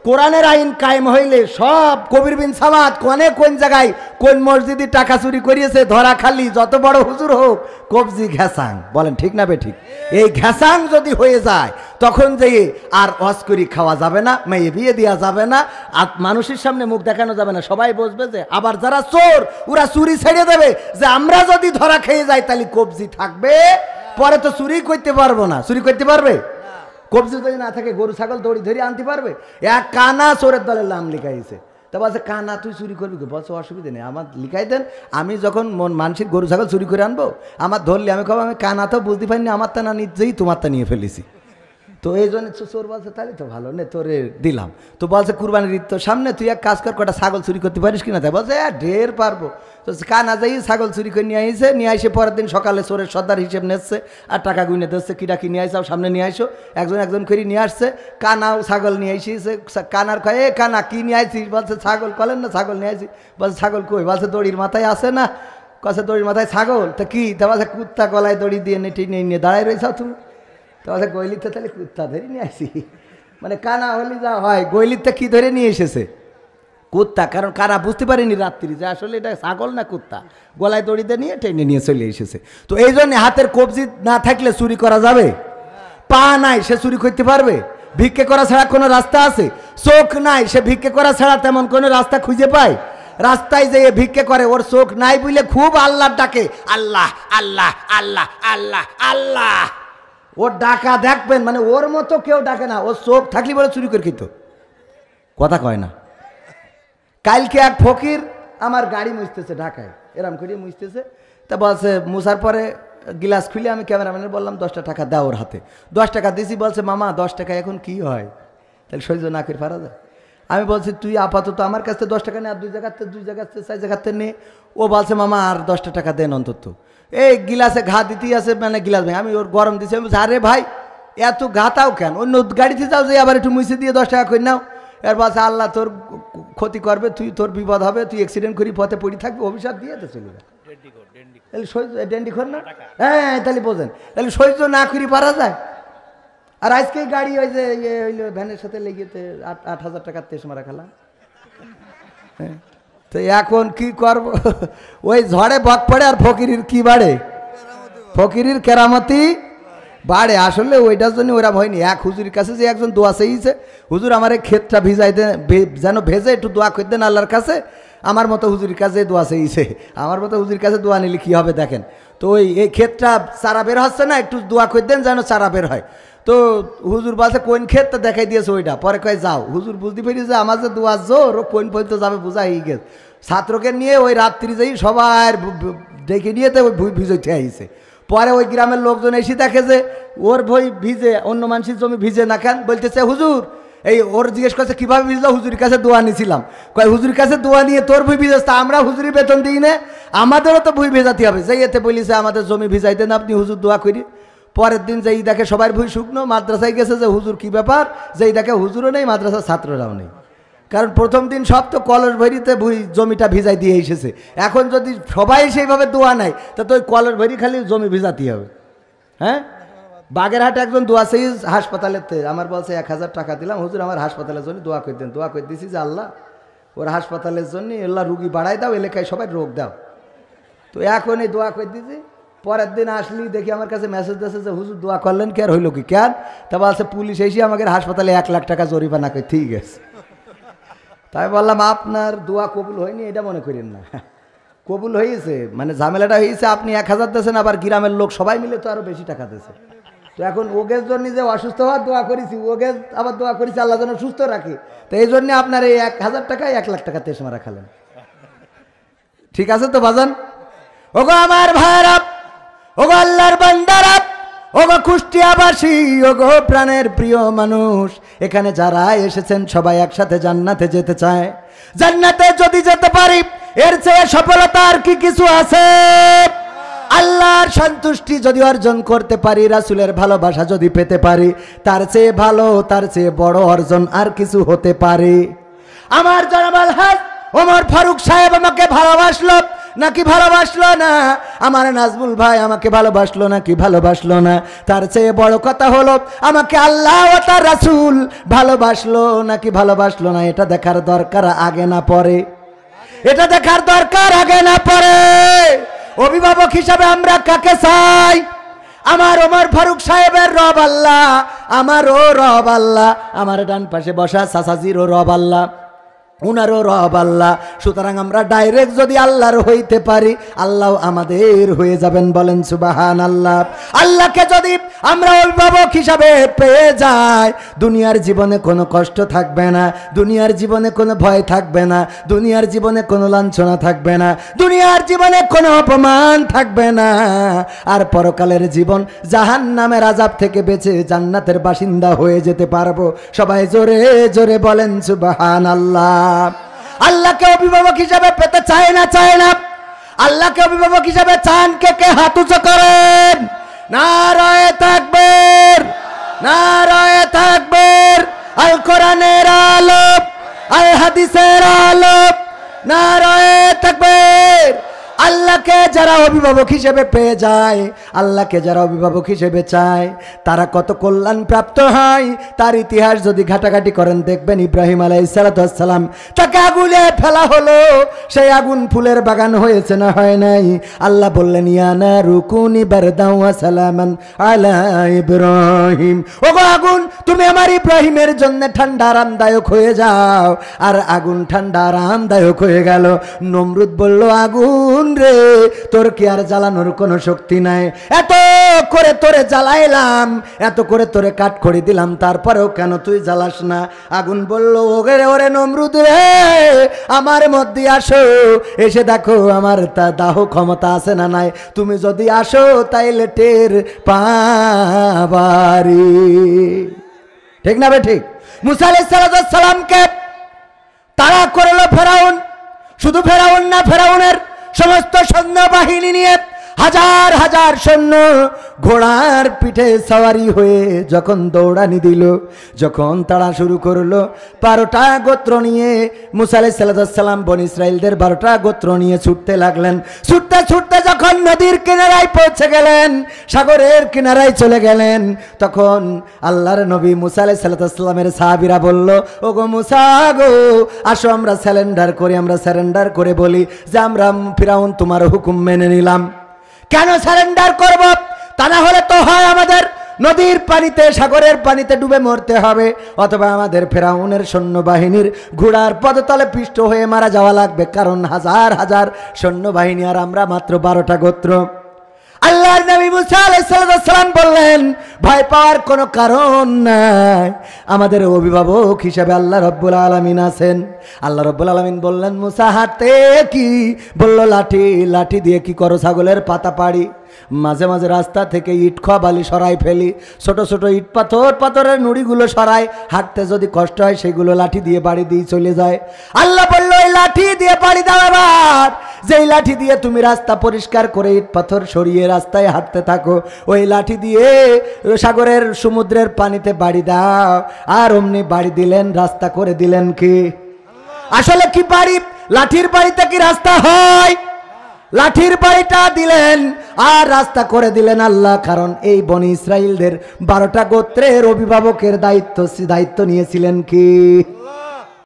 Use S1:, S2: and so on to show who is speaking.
S1: কোরআনের আইন কায়েম হইলে সব কবির বিন সামাদ কোন জায়গায় কোন মসজিদে টাকা চুরি করিয়েছে ধরা খালি যত বড় হুজুর হোক কবজি ঘ্যাসাং, বলেন ঠিক না বেঠিক? এই ঘ্যাসাং যদি হয়ে যায় তখন যে আর অস্করি খাওয়া যাবে না, মেয়ে বিয়ে দেওয়া যাবে না, আর মানুষের সামনে মুখ দেখানো যাবে না। সবাই বসবে যে আবার যারা চোর ওরা চুরি ছেড়ে দেবে, যে আমরা যদি ধরা খেয়ে যাই তাহলে কবজি থাকবে, পরে তো চুরি করতে পারবো না। চুরি করতে পারবে? কবজি যদি না থাকে গরু ছাগল দড়ি ধরে আনতে পারবে? এক কানা চোরের দলের নাম লিখাইছে, তা বলছে কানা তুই চুরি করবি? বলছে অসুবিধা নেই, আমার লিখাই দেন, আমি যখন মানুষের গরু ছাগল চুরি করে আনবো আমার ধরলে আমি কব আমি কানা তো বুঝতে পারিনি, আমার তা না নিজেই তোমার তা নিয়ে ফেলেছি। তো এই জন্য চোর বলছে তাহলে তো ভালো নে তোরে দিলাম। তো বলছে কুরবানির ঈদ তো সামনে, তুই এক কাজ কর, কটা ছাগল চুরি করতে পারিস কিনা? তাই বলছে ঢের পারবো। তো কানা যাই ছাগল চুরি করে নিয়ে আইসে, নিয়ে আসে পরের দিন সকালে চোরের সর্দার হিসেব নিচ্ছে আর টাকা গুনে দিচ্ছে, কিটা কি নিয়ে আইসাও সামনে নিয়ে আসো, একজন করে নিয়ে আসছে। কানাও ছাগল নিয়ে আইসিছে, কানার কয়ে কানা কি নিয়ে আইছিস? বলছে ছাগল। কলেন না ছাগল নিয়ে আইসি। বলছে ছাগল কই? বলছে দড়ির মাথায় আসে না। কছে দড়ির মাথায় ছাগল? তা কি? তা বলছে কুত্তা গলায় দড়ি দিয়ে নেটে নিয়ে দাঁড়ায় রয়েছাও তুমি। তো বলছে গৈলিতে তাহলে কুত্তা ধরে নিয়ে আসি, মানে কানা হলি যা হয় গৈলিতে কি ধরে নিয়ে এসেছে? কুত্তা। কারণ কারা বুঝতে পারেনি রাত্রি যে আসলে এটা ছাগল না কুত্তা, গলায় দড়িতে নিয়ে টেনে নিয়ে চলে এসেছে। তো এই জন্য হাতের কবজি না থাকলে চুরি করা যাবে? পা নাই সে চুরি করতে পারবে? ভিক্ষে করা ছাড়া কোনো রাস্তা আছে? চোখ নাই সে ভিক্ষে করা ছাড়া তেমন কোনো রাস্তা খুঁজে পায়? রাস্তায় যে ভিক্ষে করে ওর চোখ নাই বলে খুব আল্লাহ ডাকে, আল্লাহ আল্লাহ আল্লাহ আল্লাহ আল্লাহ। ওর ডাকা দেখবেন, মানে ওর মতো কেউ ডাকে না, ওর চোখ থাকলে বলে চুরি করে খেত, কথা কয় না। কালকে এক ফকির আমার গাড়ি মুছতেছে ঢাকায়, এরম করে মুছতেছে। তা বলছে মুছার পরে গ্লাস খুলে আমি ক্যামেরাম্যানের বললাম 10টা টাকা দাও ওর হাতে। 10 টাকা দিয়েছি। বলছে মামা 10 টাকা এখন কি হয়? তাহলে সহ্য না করে পারা যায়? আমি বলছি তুই আপাতত আমার কাছ থেকে 10 টাকা নে, আর 2 জায়গাতে 4 জায়গাতে নে। ও বলছে মামা আর 10টা টাকা দেন অন্তত। এই গিলাসে ঘা দিতেই আছে, মানে গিলাস ভাই আমি ওর গরম দিচ্ছি। আমি বলছি আরে ভাই এত ঘা তাও কেন? অন্য গাড়িতে যাও যে আবার একটু মুছে দিয়ে 10 টাকা করে নাও। এর বলছে আল্লাহ তোর ক্ষতি করবে, তুই তোর বিপদ হবে, তুই অ্যাক্সিডেন্ট করি পথে পড়ে থাকবি, অভিশাপ দিয়ে তো চলে যায়। তাহলে সহ্য ডেন্ডি খোর না? হ্যাঁ তাহলে বোঝেন, তাহলে সহ্য না করি পারা যায়? আর আজকে গাড়ি ওই যে হইলো ভ্যানের সাথে লেগেতে 8,000 টাকার তেস মারা খেলা। হ্যাঁ তো এখন কি করব? ওই ঝড়ে বক পড়ে আর ফকিরির কি বাড়ে? ফকিরির কেরামতি বাড়ে। আসলে ওইটার জন্য ওরা হয়নি। এক হুজুরের কাছে যে একজন দোয়া চেয়েছে, হুজুর আমার এই ক্ষেতটা ভিজাই দেন, যেন ভেজে একটু দোয়া করে দেন আল্লাহর কাছে। আমার মতো হুজুরের কাছে দোয়া চেয়েছে, আমার মতো হুজুরের কাছে দোয়া নিলে কী হবে দেখেন তো। এই ক্ষেতটা চারা বের হচ্ছে না, একটু দোয়া করে দেন যেন চারা বের হয়। তো হুজুর বলছে কোন ক্ষেতটা দেখাই দিয়েছে ওইটা। পরে কয় যাও। হুজুর বুঝতে পেরেছি যে আমার যে দোয়া জোর ও কোন পর্যন্ত যাবে বোঝা হয়ে গেছে। ছাত্রকে নিয়ে ওই রাত্রি যেই সবার ডেকে নিয়ে তো ওই ভুই ভিজতে আইছে। পরে ওই গ্রামের লোকজন এসে দেখে যে ওর ভই ভিজে, অন্য মানুষের জমি ভিজে না কেন? বলতেছে হুজুর এই ওর জিজ্ঞেস করছে কীভাবে ভিজলো? হুজুরের কাছে দোয়া নিয়েছিলাম। কয় হুজুরের কাছে দোয়া নিয়ে তোর ভুই ভিজেছ, তা আমরা হুজুরি বেতন দিই না, আমাদেরও তো ভুই ভেজাতে হবে। যেই এতে বলিছে আমাদের জমি ভিজাই দেন আপনি, হুজুর দোয়া করি। পরের দিন যেই দেখে সবার ভুই শুকনো, মাদ্রাসায় গেছে যে হুজুর কি ব্যাপার, যেই দেখে হুজুরও নেই, মাদ্রাসার ছাত্ররাও নেই। কারণ প্রথম দিন সব তো কলস ভরিতে ভুই জমিটা ভিজাই দিয়ে এসেছে। এখন যদি সবাই সেইভাবে দোয়া নেয় তা তো ওই কলস ভরি খালি জমি ভিজাতে হবে। হ্যাঁ বাগেরহাটে একজন দোয়া সেই হাসপাতালেতে আমার বলছে 1000 টাকা দিলাম হুজুর আমার হাসপাতালের জন্য দোয়া করে দেন। দোয়া করে দিয়েছি যে আল্লাহ ওর হাসপাতালের জন্য আল্লাহ রুগী বাড়াই দাও, এলাকায় সবাই রোগ দাও। তো এখন এই দোয়া করে দিয়েছি। পরের দিন আসলি দেখি আমার কাছে মেসেজ দিয়েছে যে হুজুর দোয়া করলেন কে আর হইল কি কেন? তা বলছে পুলিশ এসে আমাদের হাসপাতালে 1 লাখ টাকা জরিমানা করে। ঠিক আছে, তাই বললাম আপনার দোয়া কবুল হয়নি এটা মনে করেন না, কবুল হয়েছে। মানে ঝামেলাটা হয়েছে আপনি 1000 দিয়েছেন, আবার গ্রামের লোক সবাই মিলে তো আরো বেশি টাকা দিয়েছে। তো এখন ওগের জন্য যে অসুস্থ হওয়ার দোয়া করেছি, ওগে আবার দোয়া করেছি আল্লাহ যেন সুস্থ রাখে। তো এই জন্য আপনার এই 1000 টাকায় 1 লাখ টাকা তেস মারা খেলেন। ঠিক আছে তো বাজান? ওগো আমার ভাইরা, ওগো আল্লাহর বান্দারা, ওগো কুষ্টিয়াবাসী, ওগো প্রাণের প্রিয় মানুষ, এখানে যারা এসেছেন সবাই একসাথে জান্নাতে যেতে চায়। জান্নাতে যদি যেতে পারি এর চেয়ে সফলতা আর কি কিছু আছে? আল্লাহর সন্তুষ্টি যদি অর্জন করতে পারি, রাসূলের ভালোবাসা যদি পেতে পারি, তার চেয়ে ভালো, তার চেয়ে বড় অর্জন আর কিছু হতে পারে? আমার জনাব আলহাজ ওমর ফারুক সাহেব আমাকে ভালোবাসলো, নাকি ভালোবাসলো না? আমার নাজমুল ভাই আমাকে ভালোবাসলো নাকি ভালোবাসলো না? তার চেয়ে বড় কথা হলো আমাকে আল্লাহ ও তার রাসূল ভালোবাসলো নাকি ভালোবাসলো না, এটা দেখার দরকার আগে না পরে। এটা দেখার দরকার আগে না পরে। অভিভাবক হিসাবে আমরা কাকে চাই? আমার ওমর ফারুক সাহেবের রব আল্লাহ, আমারও রব আল্লাহ, আমার ডান পাশে বসা চাচাজিরও রব আল্লাহ, উনারও রব আল্লাহ। সুতরাং আমরা ডাইরেক্ট যদি আল্লাহর হইতে পারি, আল্লাহ আমাদের হয়ে যাবেন। বলেন সুবহানাল্লাহ। আল্লাহকে যদি আমরা অভিভাবক হিসাবে পেয়ে যাই, দুনিয়ার জীবনে কোনো কষ্ট থাকবে না, দুনিয়ার জীবনে কোনো ভয় থাকবে না, দুনিয়ার জীবনে কোনো লাঞ্ছনা থাকবে না, দুনিয়ার জীবনে কোনো অপমান থাকবে না। আর পরকালের জীবন জাহান্নামের আযাব থেকে বেঁচে জান্নাতের বাসিন্দা হয়ে যেতে পারবো। সবাই জোরে জোরে বলেন সুবহানাল্লাহ। আল্লাহকে অভিভাবক হিসাবে পেতে চায় না? চায় না? আল্লাহকে অভিভাবক হিসাবে চান? কে কে হাত উঁচু করেন? নারায়ে তাকবীর, নারায়ে তাকবীর। আল কোরআনের আলো, আল হাদিসের আলো, নারায়ে তাকবীর। আল্লাহকে যারা অভিভাবক হিসেবে পেয়ে যায়, আল্লাহকে যারা অভিভাবক হিসেবে চায়, তারা কত কল্যাণ প্রাপ্ত হয় তার ইতিহাস যদি ঘাটাঘাটি করেন দেখবেন ইব্রাহিম আলাইহিস সালাম তাকে আগুনে ফেলা হলো, সেই আগুন ফুলের বাগান হয়েছে না হয় নাই? আল্লাহ বললেন ইয়া নারু কুনি বারদাও ওয়া সালামান আলা ইব্রাহিম, ওগো আগুন তুমি আমার ইব্রাহিমের জন্য ঠান্ডা আরামদায়ক হয়ে যাও। আর আগুন ঠান্ডা আরামদায়ক হয়ে গেল। নমরুদ বলল আগুন রে, তোর কি আর জ্বালানোর কোনো শক্তি নাই? এত করে তোরে জ্বালাইলাম, এত করে তোরে কাঠ খড়ি দিলাম, তারপরেও কেন তুই জ্বালাস না? আগুন বলল ওরে ওরে নমরুদ রে, আমার মধ্যে আসো, এসে দেখো আমার তা দাহ ক্ষমতা আছে না নাই। তুমি যদি আসো তাইলে টের পাবারি। ঠিক না বে ঠিক? মুসা আলাইহিস সালামকে তাড়া করলো ফেরাউন। শুধু ফেরাউন না, ফেরাউনের সমস্ত সৈন্যবাহিনী নিয়ে হাজার হাজার সৈন্য ঘোড়ার পিঠে সওয়ারি হয়ে যখন দৌড়ানি দিল, যখন তাড়া শুরু করলো, 12টা গোত্র নিয়ে মুসা আলাইহিস সালাম বনি ইসরাইলদের 12টা গোত্র নিয়ে ছুটতে লাগলেন। ছুটতে ছুটতে যখন নদীর কিনারায় পৌঁছে গেলেন, সাগরের কিনারায় চলে গেলেন, তখন আল্লাহর নবী মুসা আলাইহিস সালামের সাহাবীরা বলল ওগো মুসা গো, আসো আমরা স্যারেন্ডার করি, আমরা স্যারেন্ডার করে বলি যে আমরা ফিরাউন তোমার হুকুম মেনে নিলাম। কেন স্যারেন্ডার করব? তা না হলে তো হয় আমাদের নদীর পানিতে, সাগরের পানিতে ডুবে মরতে হবে, অথবা আমাদের ফেরাউনের সৈন্যবাহিনীর ঘোড়ার পদতলে পিষ্ট হয়ে মারা যাওয়া লাগবে, কারণ হাজার হাজার সৈন্যবাহিনী আর আমরা মাত্র 12টা গোত্র। আল্লাহর নবী মুসা আলাইহিস সালাম বললেন ভয় পাওয়ার কোনো কারণ নাই, আমাদের অভিভাবক হিসেবে আল্লাহ রাব্বুল আলামিন আছেন। আল্লাহ রাব্বুল আলামিন বললেন মুসা হাতে কি? বলল লাঠি। লাঠি দিয়ে কি করো? ছাগলের পাতা পাড়ি, মাঝে মাঝে রাস্তা থেকে ইট খোয়া বালি সরাই ফেলি, ছোট ছোট ইট পাথরের নুড়িগুলো সরাই, হাঁটতে যদি কষ্ট হয় সেগুলো লাঠি দিয়ে বাড়ি দিয়ে চলে যায়। আল্লাহ বলল ওই লাঠি দিয়ে বাড়ি দাও। এবার যেই লাঠি দিয়ে তুমি রাস্তা পরিষ্কার করে ইট পাথর সরিয়ে রাস্তায় হাঁটতে থাকো, ওই লাঠি দিয়ে সাগরের সমুদ্রের পানিতে বাড়ি দাও। আর অমনি বাড়ি দিলেন, রাস্তা করে দিলেন কি? আসলে কি বাড়ি? লাঠির বাড়িতে কি রাস্তা হয়? লাঠির বাড়িটা দিলেন আর রাস্তা করে দিলেন আল্লাহ। কারণ এই বনি ইসরাইলদের 12টা গোত্রের অভিভাবকের দায়িত্ব নিয়েছিলেন কি?